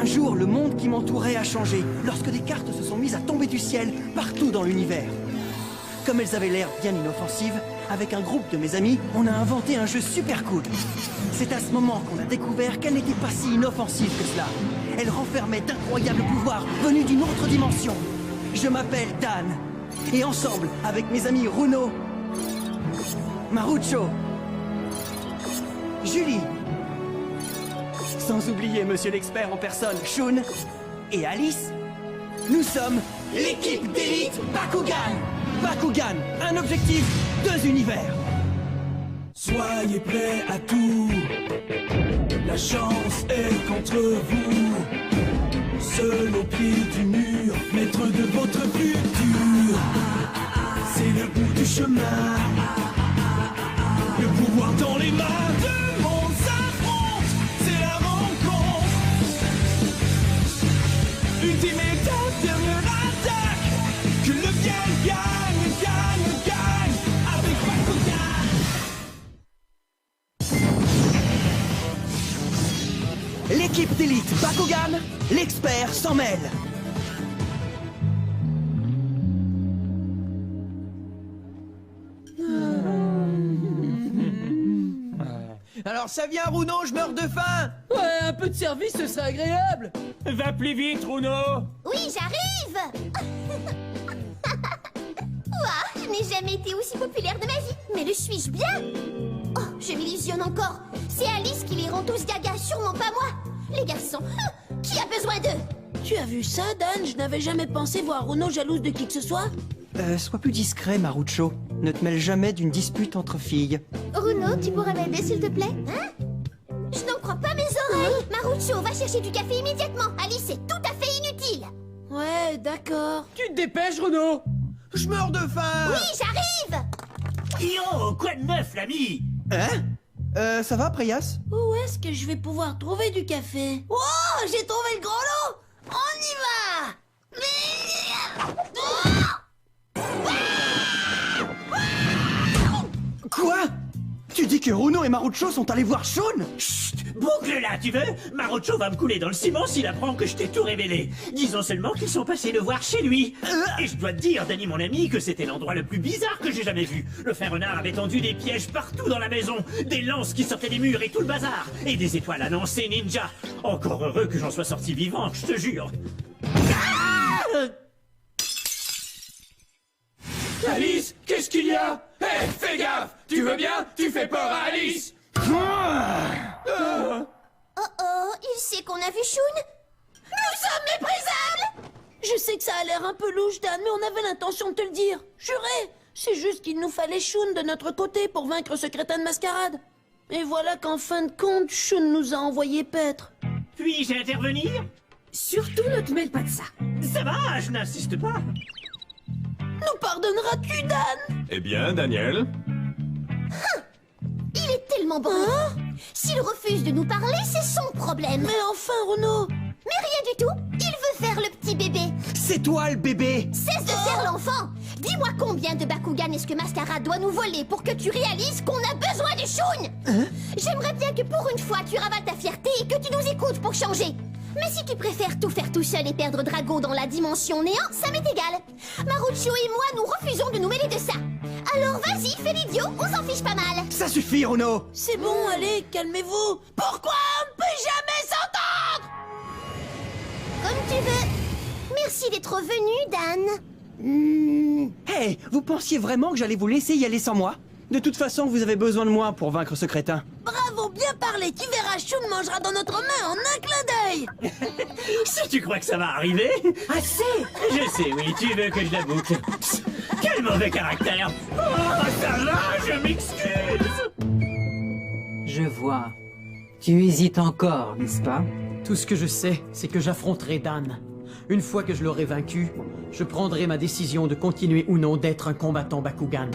jour, le monde qui m'entourait a changé, lorsque des cartes se sont mises à tomber du ciel partout dans l'univers. Comme elles avaient l'air bien inoffensives, avec un groupe de mes amis, on a inventé un jeu super cool. C'est à ce moment qu'on a découvert qu'elle n'était pas si inoffensive que cela. Elle renfermait d'incroyables pouvoirs venus d'une autre dimension. Je m'appelle Dan, et ensemble, avec mes amis Runo, Marucho, Julie, sans oublier Monsieur l'expert en personne, Shun, et Alice, nous sommes l'équipe d'élite Bakugan. Bakugan, un objectif, 2 univers. Soyez prêts à tout, la chance est contre vous. Seul au pied du mur, maître de votre futur. C'est le bout du chemin, le pouvoir dans les mains. Deux mondes s'affrontent, c'est la rencontre. Ultime étape, dernière attaque. Que le bien gagne, gagne, gagne avec Bakugan. L'équipe d'élite Bakugan, l'expert s'en mêle. Alors ça vient, Runo, je meurs de faim. Ouais, un peu de service, ce serait agréable. Va plus vite, Runo. Oui, j'arrive. Ouah, je n'ai jamais été aussi populaire de ma vie. Mais le suis-je bien? Oh, je m'illusionne encore. C'est Alice qui les rend tous gaga, sûrement pas moi. Les garçons, qui a besoin d'eux? Tu as vu ça, Dan? Je n'avais jamais pensé voir Runo jalouse de qui que ce soit. Sois plus discret, Marucho. Ne te mêle jamais d'une dispute entre filles. Runo, tu pourrais m'aider, s'il te plaît? Hein? Je n'en crois pas mes oreilles. Marucho, va chercher du café immédiatement. Alice est tout à fait inutile. Ouais, d'accord. Tu te dépêches, Renaud. Je meurs de faim. Oui, j'arrive. Yo, quoi de neuf, l'ami? Hein? Ça va, Prias? Où est-ce que je vais pouvoir trouver du café? Oh, j'ai trouvé le gros lot. On y va. Quoi? Tu dis que Runo et Marucho sont allés voir Shun? Chut, boucle là, tu veux? Marucho va me couler dans le ciment s'il apprend que je t'ai tout révélé. Disons seulement qu'ils sont passés le voir chez lui. Et je dois te dire, Danny mon ami, que c'était l'endroit le plus bizarre que j'ai jamais vu. Le fer renard avait tendu des pièges partout dans la maison, des lances qui sortaient des murs et tout le bazar, et des étoiles à lancer ninja. Encore heureux que j'en sois sorti vivant, je te jure. Ah! Alice, qu'est-ce qu'il y a? Hé, fais gaffe. Tu veux bien? Tu fais peur à Alice. Oh oh, il sait qu'on a vu Shun. Nous sommes méprisables. Je sais que ça a l'air un peu louche, Dan, mais on avait l'intention de te le dire. Juré. C'est juste qu'il nous fallait Shun de notre côté pour vaincre ce crétin de mascarade. Et voilà qu'en fin de compte, Shun nous a envoyé paître. Puis-je intervenir? Surtout ne te mêle pas de ça. Ça va, je n'insiste pas. Nous pardonneras-tu, Dan? Eh bien, Daniel. Il est tellement bon. S'il refuse de nous parler, c'est son problème. Mais enfin, Runo. Mais rien du tout. Il veut faire le petit bébé. C'est toi le bébé! Cesse de faire l'enfant. Dis-moi combien de Bakugan est-ce que Mascara doit nous voler pour que tu réalises qu'on a besoin de Shun. J'aimerais bien que pour une fois tu ravales ta fierté et que tu nous écoutes pour changer. Mais si tu préfères tout faire tout seul et perdre Drago dans la dimension néant, ça m'est égal. Marucho et moi, nous refusons de nous mêler de ça. Alors vas-y, fais l'idiot, on s'en fiche pas mal. Ça suffit, Runo! C'est bon, allez, calmez-vous. Pourquoi on ne peut jamais s'entendre? Comme tu veux. Merci d'être venu, Dan. Hey, vous pensiez vraiment que j'allais vous laisser y aller sans moi? De toute façon, vous avez besoin de moi pour vaincre ce crétin. Bravo, bien parlé. Tu verras, Shun mangera dans notre main en un clin d'œil. Si tu crois que ça va arriver... Assez. Je sais, oui, tu veux que je la boucle. Quel mauvais caractère. Oh, ça va, je m'excuse. Je vois. Tu hésites encore, n'est-ce pas? Tout ce que je sais, c'est que j'affronterai Dan. Une fois que je l'aurai vaincu, je prendrai ma décision de continuer ou non d'être un combattant Bakugan.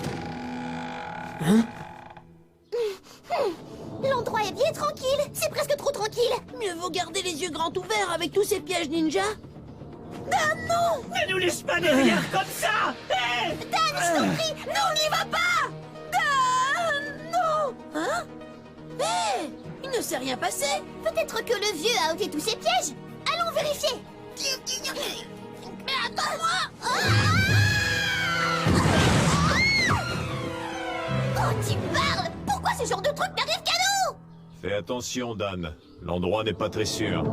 L'endroit est bien tranquille. C'est presque trop tranquille. Mieux vaut garder les yeux grands ouverts avec tous ces pièges ninja. Dan, non! Ne nous laisse pas derrière comme ça. Hey, Dan, je t'en prie, non, n'y va pas. Dan, non! Hein? Hé! Il ne s'est rien passé. Peut-être que le vieux a ôté tous ses pièges. Allons ce genre de truc n'arrive qu'à nous? Fais attention, Dan. L'endroit n'est pas très sûr.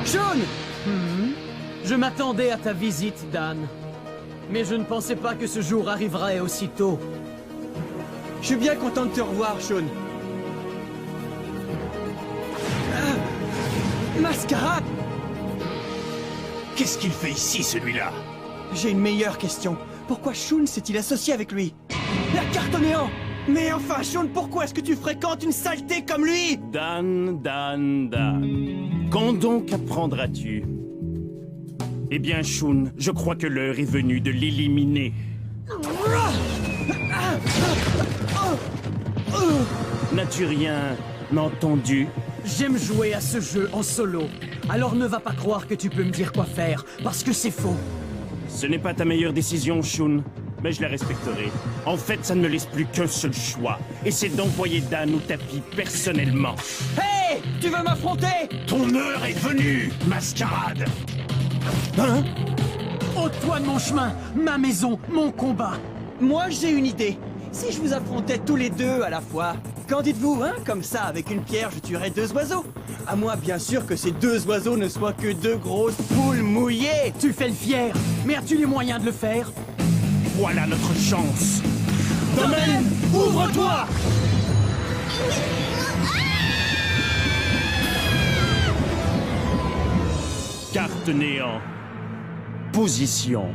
Shun! Je m'attendais à ta visite, Dan. Mais je ne pensais pas que ce jour arriverait aussitôt. Je suis bien content de te revoir, Shun. Mascarade! Qu'est-ce qu'il fait ici, celui-là? J'ai une meilleure question. Pourquoi Shun s'est-il associé avec lui? La carte au néant! Mais enfin, Shun, pourquoi est-ce que tu fréquentes une saleté comme lui? Dan. Quand donc apprendras-tu? Eh bien, Shun, je crois que l'heure est venue de l'éliminer. N'as-tu rien entendu? J'aime jouer à ce jeu en solo. Alors ne va pas croire que tu peux me dire quoi faire, parce que c'est faux. Ce n'est pas ta meilleure décision, Shun, mais je la respecterai. En fait, ça ne me laisse plus qu'un seul choix, et c'est d'envoyer Dan au tapis personnellement. Hey! Tu veux m'affronter? Ton heure est venue, mascarade! Hein? Ôte-toi de mon chemin, ma maison, mon combat. Moi, j'ai une idée. Si je vous affrontais tous les deux à la fois, qu'en dites-vous, hein? Comme ça, avec une pierre, je tuerais deux oiseaux. À moi, bien sûr, que ces deux oiseaux ne soient que deux grosses poules mouillées. Tu fais le fier, mais as-tu les moyens de le faire? Voilà notre chance. Domaine, ouvre-toi! Carte néant. Position.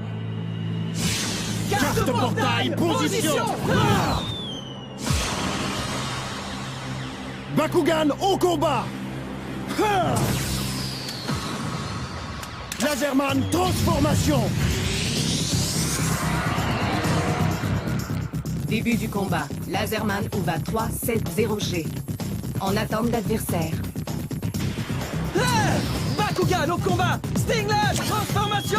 Carte portail, position. Bakugan au combat. Laserman transformation. Début du combat. Laserman Uva 370G. En attente d'adversaire. Bakugan au combat! Stinglash, transformation!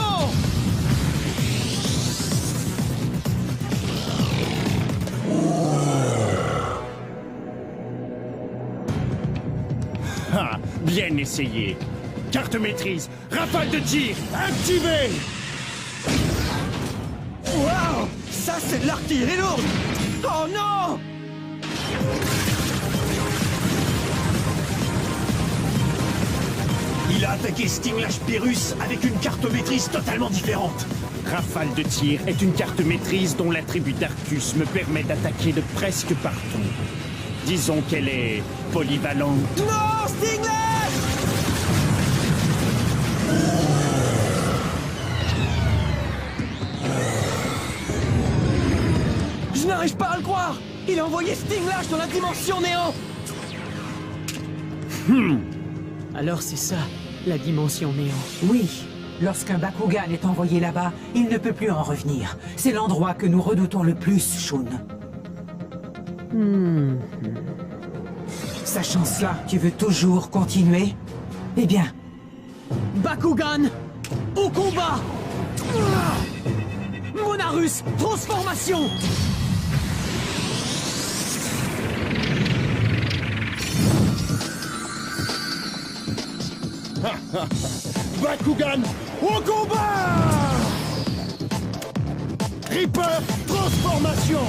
Ah, bien essayé. Carte maîtrise. Rafale de tir. Activée. Waouh! Ça, c'est de l'artillerie lourde! Oh non! Il a attaqué Stinglash Pyrrhus avec une carte maîtrise totalement différente. Rafale de tir est une carte maîtrise dont l'attribut d'Arcus me permet d'attaquer de presque partout. Disons qu'elle est polyvalente. Non, Stinglash! Je n'arrive pas à le croire! Il a envoyé Stinglash dans la dimension néant! Alors c'est ça, la dimension néant. Oui, lorsqu'un Bakugan est envoyé là-bas, il ne peut plus en revenir. C'est l'endroit que nous redoutons le plus, Shun. Sachant cela, tu veux toujours continuer? Eh bien, Bakugan, au combat! Monarus, transformation! Bakugan au combat. Reaper transformation.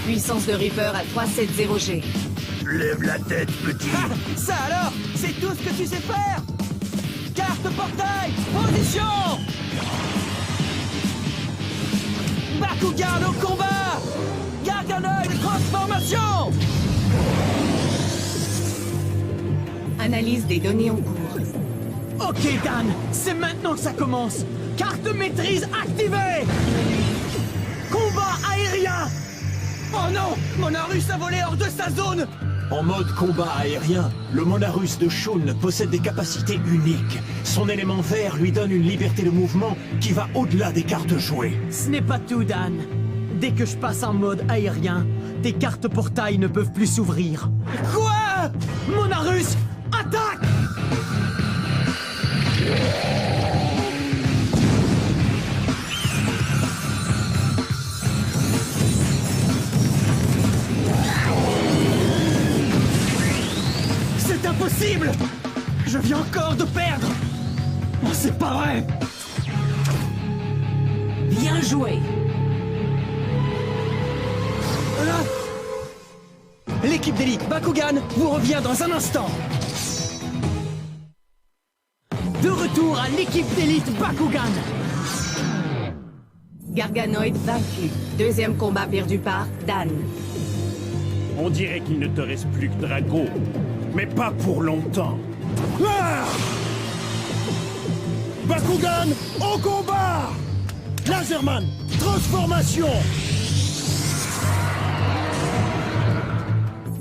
Puissance de Reaper à 370G. Lève la tête, petit. Ah, ça alors, c'est tout ce que tu sais faire! Carte portail, position! Bakugan au combat! Garganoid, transformation! Analyse des données en cours. Ok Dan, c'est maintenant que ça commence. Carte maîtrise activée! Combat aérien! Oh non! Monarus a volé hors de sa zone! En mode combat aérien, le Monarus de Shun possède des capacités uniques. Son élément vert lui donne une liberté de mouvement qui va au-delà des cartes jouées. Ce n'est pas tout Dan. Dès que je passe en mode aérien, tes cartes portail ne peuvent plus s'ouvrir. Quoi? Monarus, attaque! C'est impossible! Je viens encore de perdre. Oh, c'est pas vrai. Bien joué. L'équipe d'élite Bakugan vous revient dans un instant. De retour à l'équipe d'élite Bakugan. Garganoid vaincu. Deuxième combat perdu par Dan. On dirait qu'il ne te reste plus que Drago. Mais pas pour longtemps. Ah! Bakugan, au combat! Laserman, transformation!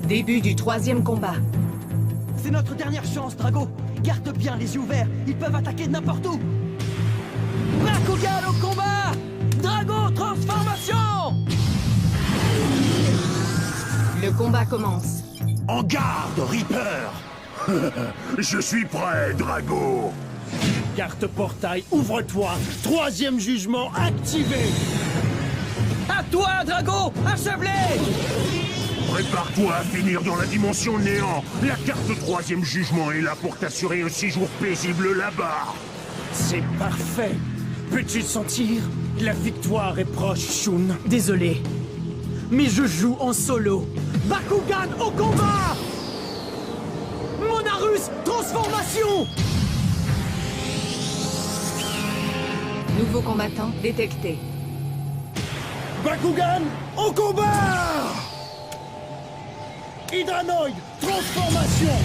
Début du troisième combat. C'est notre dernière chance, Drago. Garde bien les yeux ouverts. Ils peuvent attaquer de n'importe où. Bakugan au combat! Drago, transformation! Le combat commence. En garde, Reaper! Je suis prêt, Drago! Carte portail, ouvre-toi! Troisième jugement activé! À toi, Drago! Achève-les! Prépare-toi à finir dans la dimension néant. La carte troisième jugement est là pour t'assurer un séjour paisible là-bas. C'est parfait! Peux-tu sentir? La victoire est proche, Shun. Désolé, mais je joue en solo. Bakugan au combat! Monarus, transformation! Nouveau combattant détecté. Bakugan, au combat! Hydranoid, transformation!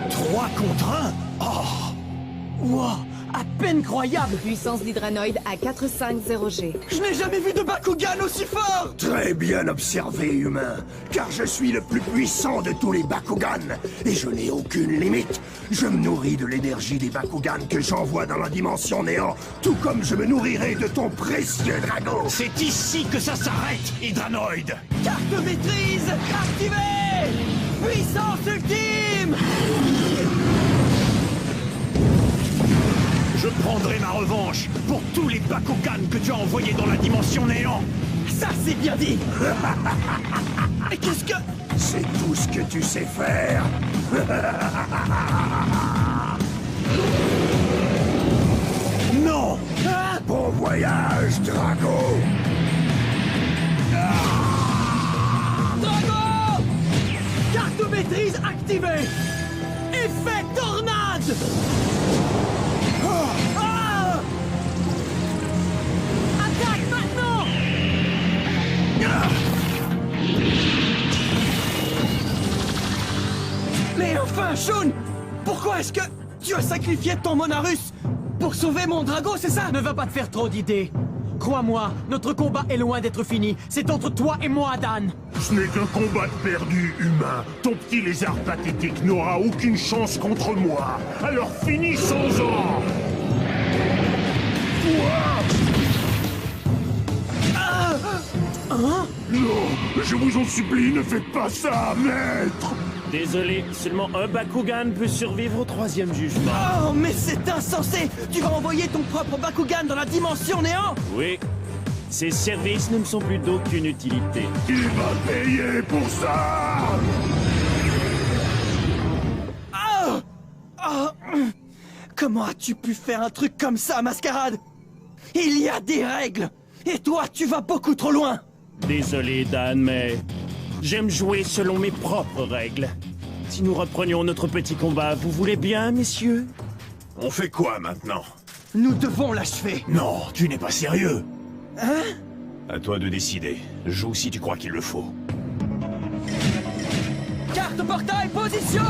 3 contre 1? Oh! Wow! À peine croyable! Puissance d'Hydranoid à 450G. Je n'ai jamais vu de Bakugan aussi fort! Très bien observé, humain. Car je suis le plus puissant de tous les Bakugan. Et je n'ai aucune limite. Je me nourris de l'énergie des Bakugan que j'envoie dans la dimension néant. Tout comme je me nourrirai de ton précieux Drago. C'est ici que ça s'arrête, Hydranoid. Carte maîtrise activée! Puissance ultime! Je prendrai ma revanche pour tous les Bakugan que tu as envoyés dans la dimension néant. Ça, c'est bien dit! Mais qu'est-ce que... C'est tout ce que tu sais faire. Non! Bon voyage, Drago. Drago! Carte maîtrise activée! Effet tornade! Ah! Attaque maintenant! Mais enfin, Shun! Pourquoi est-ce que tu as sacrifié ton Monarus pour sauver mon Drago, c'est ça? Ne va pas te faire trop d'idées. Crois-moi, notre combat est loin d'être fini. C'est entre toi et moi, Dan. Ce n'est qu'un combat de perdu, humain. Ton petit lézard pathétique n'aura aucune chance contre moi. Alors finissons-en! Non, je vous en supplie, ne faites pas ça, maître! Désolé, seulement un Bakugan peut survivre au troisième jugement. Oh, mais c'est insensé! Tu vas envoyer ton propre Bakugan dans la dimension néant? Oui, ces services ne me sont plus d'aucune utilité. Qui va payer pour ça? Oh! Oh! Comment as-tu pu faire un truc comme ça, Mascarade? Il y a des règles! Et toi, tu vas beaucoup trop loin! Désolé, Dan, mais j'aime jouer selon mes propres règles. Si nous reprenions notre petit combat, vous voulez bien, messieurs? On fait quoi maintenant? Nous devons l'achever! Non, tu n'es pas sérieux. Hein? À toi de décider. Joue si tu crois qu'il le faut. Carte portail, position!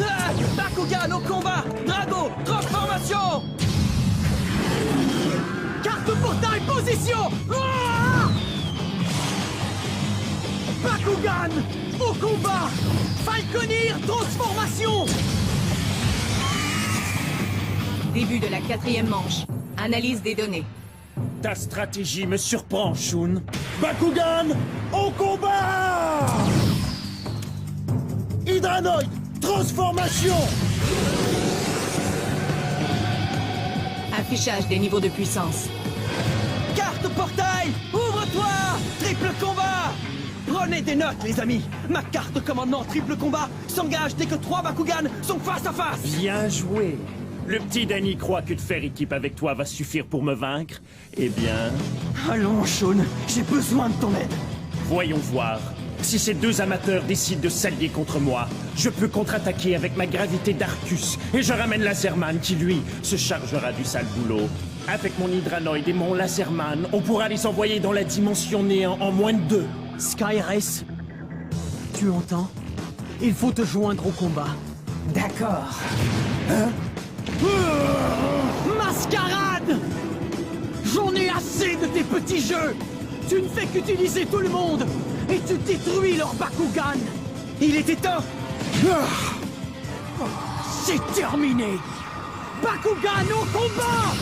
Ah, Bakugan au combat! Drago, transformation! Carte portail, position! Ah! Bakugan au combat! Falconir, transformation! Début de la quatrième manche. Analyse des données. Ta stratégie me surprend, Shun. Bakugan, au combat! Hydranoid, transformation! Affichage des niveaux de puissance. Carte portail, ouvre-toi! Triple combat! Prenez des notes, les amis. Ma carte de commandement triple combat s'engage dès que 3 Bakugan sont face à face. Bien joué. Le petit Danny croit que de faire équipe avec toi va suffire pour me vaincre. Eh bien... Allons, Shun, j'ai besoin de ton aide. Voyons voir. Si ces deux amateurs décident de s'allier contre moi, je peux contre-attaquer avec ma gravité d'Arcus et je ramène Laserman qui, lui, se chargera du sale boulot. Avec mon Hydranoid et mon Laserman, on pourra les envoyer dans la dimension néant en moins de 2. Skyrace, tu entends? Il faut te joindre au combat. D'accord. Mascarade! J'en ai assez de tes petits jeux! Tu ne fais qu'utiliser tout le monde! Et tu détruis leur Bakugan! Il était temps. C'est terminé! Bakugan au combat!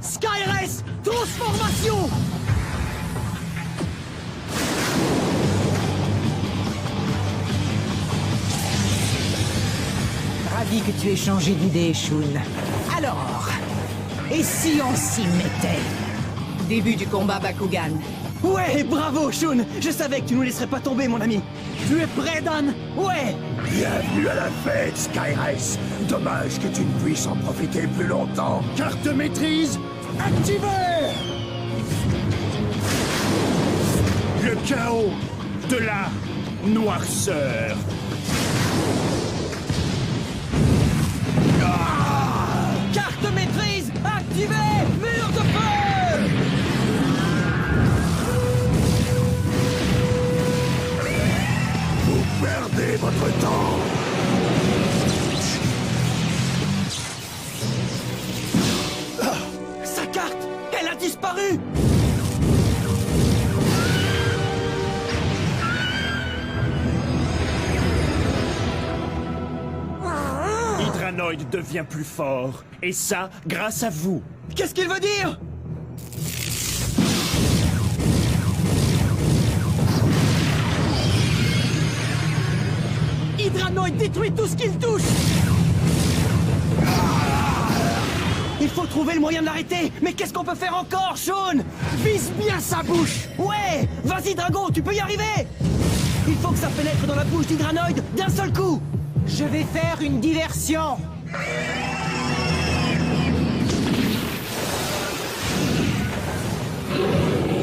Skyrace, transformation! Ravi que tu aies changé d'idée, Shun. Alors, et si on s'y mettait? Début du combat Bakugan. Ouais, bravo, Shun. Je savais que tu nous laisserais pas tomber, mon ami. Tu es prêt, Dan? Ouais. Bienvenue à la fête, Skyrace. Dommage que tu ne puisses en profiter plus longtemps. Carte maîtrise activée. Le chaos de la noirceur. Carte maîtrise activée. Mur de feu. Vous perdez votre temps. Sa carte, elle a disparu. Hydranoid devient plus fort. Et ça, grâce à vous. Qu'est-ce qu'il veut dire? Hydranoid détruit tout ce qu'il touche! Il faut trouver le moyen de l'arrêter. Mais qu'est-ce qu'on peut faire encore, Shun? Vise bien sa bouche! Ouais. Vas-y, Drago, tu peux y arriver. Il faut que ça pénètre dans la bouche d'Hydranoid d'un seul coup. Je vais faire une diversion.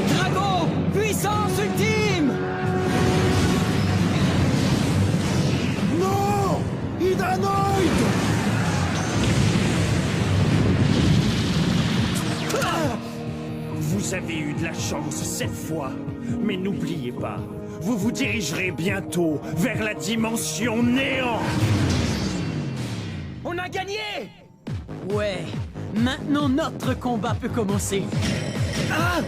Drago, puissance ultime. Non, Hydranoid. Vous avez eu de la chance cette fois. Mais n'oubliez pas, vous vous dirigerez bientôt vers la dimension néant. On a gagné. Ouais, maintenant notre combat peut commencer. Ah.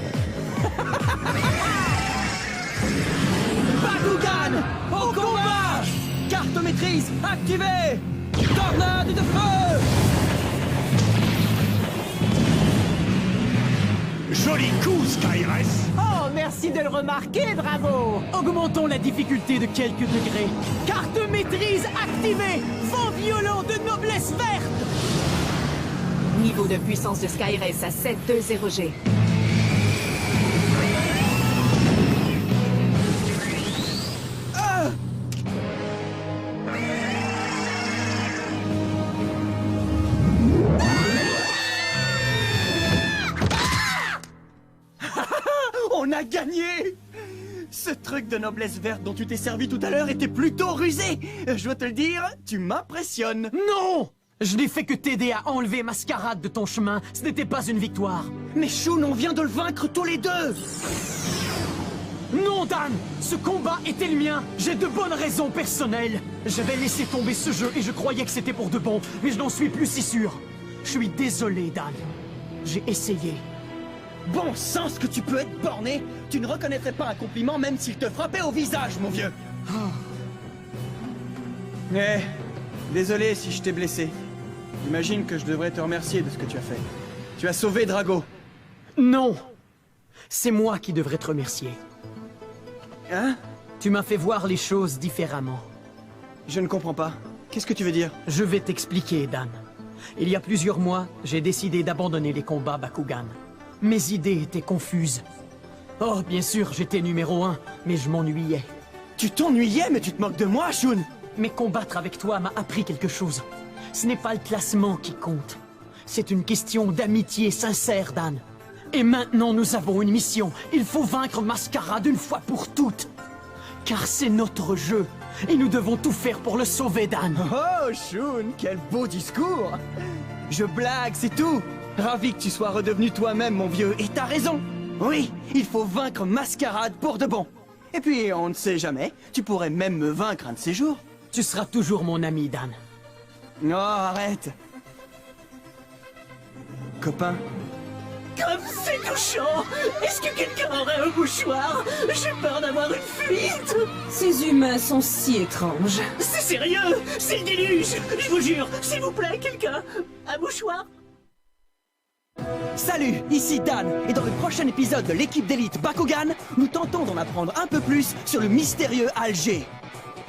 Bakugan au combat. Carte maîtrise activée. Tornade de feu. Joli coup, Skyrace. Oh, merci de le remarquer, bravo. Augmentons la difficulté de quelques degrés. Carte maîtrise activée. Vent violent de noblesse verte. Niveau de puissance de Skyrace à 720G. On a gagné. Ce truc de noblesse verte dont tu t'es servi tout à l'heure était plutôt rusé. Je dois te le dire, tu m'impressionnes. Non! Je n'ai fait que t'aider à enlever Mascarade de ton chemin. Ce n'était pas une victoire. Mais Shun, on vient de le vaincre tous les deux. Non, Dan! Ce combat était le mien. J'ai de bonnes raisons personnelles. J'avais laissé tomber ce jeu et je croyais que c'était pour de bon, mais je n'en suis plus si sûr. Je suis désolé, Dan. J'ai essayé. Bon sens que tu peux être borné. Tu ne reconnaîtrais pas un compliment même s'il te frappait au visage, mon vieux. Désolé si je t'ai blessé. J'imagine que je devrais te remercier de ce que tu as fait. Tu as sauvé Drago. Non! C'est moi qui devrais te remercier. Hein? Tu m'as fait voir les choses différemment. Je ne comprends pas. Qu'est-ce que tu veux dire? Je vais t'expliquer, Dan. Il y a plusieurs mois, j'ai décidé d'abandonner les combats Bakugan. Mes idées étaient confuses. Oh, bien sûr, j'étais numéro 1, mais je m'ennuyais. Tu t'ennuyais, mais tu te moques de moi, Shun. Mais combattre avec toi m'a appris quelque chose. Ce n'est pas le classement qui compte. C'est une question d'amitié sincère, Dan. Et maintenant, nous avons une mission. Il faut vaincre Mascarade une fois pour toutes. Car c'est notre jeu. Et nous devons tout faire pour le sauver, Dan. Oh, Shun, quel beau discours. Je blague, c'est tout. Ravi que tu sois redevenu toi-même, mon vieux. Et t'as raison. Oui, il faut vaincre Mascarade pour de bon. Et puis, on ne sait jamais. Tu pourrais même me vaincre un de ces jours. Tu seras toujours mon ami, Dan. Oh, arrête. Copain. Comme c'est touchant! Est-ce que quelqu'un aurait un mouchoir? J'ai peur d'avoir une fuite! Ces humains sont si étranges. C'est sérieux! C'est le déluge! Je vous jure! S'il vous plaît, quelqu'un! Un mouchoir? Salut, ici Dan, et dans le prochain épisode de l'équipe d'élite Bakugan, nous tentons d'en apprendre un peu plus sur le mystérieux Alger.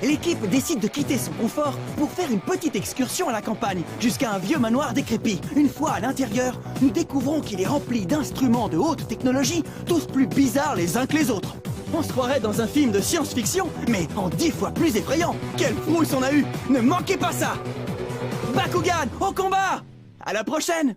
L'équipe décide de quitter son confort pour faire une petite excursion à la campagne, jusqu'à un vieux manoir décrépit. Une fois à l'intérieur, nous découvrons qu'il est rempli d'instruments de haute technologie, tous plus bizarres les uns que les autres. On se croirait dans un film de science-fiction, mais en 10 fois plus effrayant. Quelle frousse on a eu! Ne manquez pas ça! Bakugan, au combat! À la prochaine!